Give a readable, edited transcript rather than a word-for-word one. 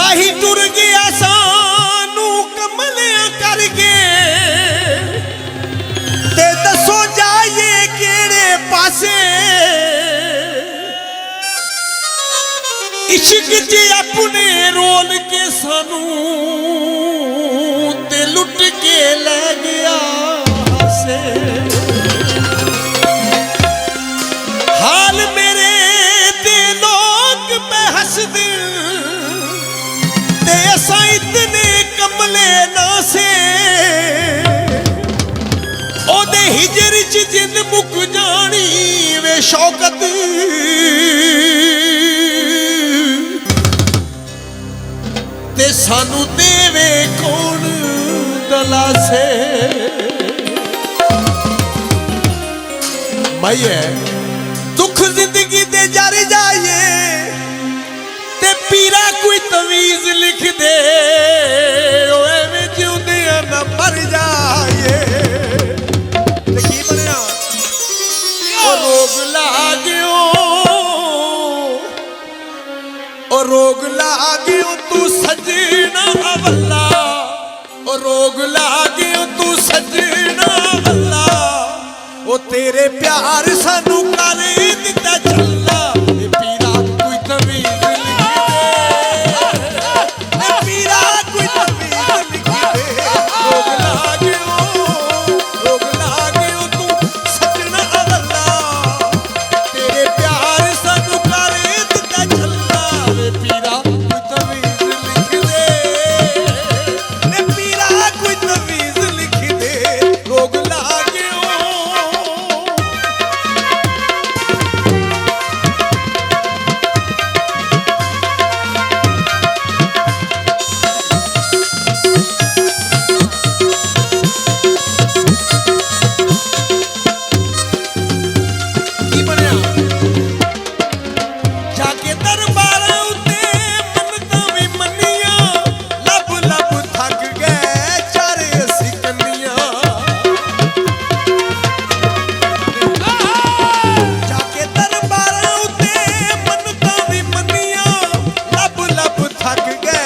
ਰਾਹੀ ਟੁਰ ਗਿਆ ਸਾਨੂੰ ਕਮਲਿਆਂ ਕਰਕੇ ਤੇ ਦੱਸੋ ਜਾਈਏ ਕਿਹੜੇ ਪਾਸੇ इश्क च अपने रोल के सानू ते लुट के ले गया हसे हाल मेरे ते लोग पे हस दे ते असा इतने कमले ना से ओदे हिजर च जिंद मुक जानी वे शौकत ते सानू देवे कौन दलासे माइए दुख जिंदगी दे जारी जाइए ते पीरा कोई तवीज लिख दे एवें जिउंदे ना मर जाइए ते की बनया ओ रोग लागयो ओ रोग लागयो तू सजना अवला ओ रोग लागयो तू सजना अवला ओ तेरे प्यार सानू कर दिता चला पीरा कोई तवीज लिख दे पीरा कोई तवीज लिख दे रोग लागयो तू सजना अवला तेरे प्यार सानू कर दिता चला पीरा थक गए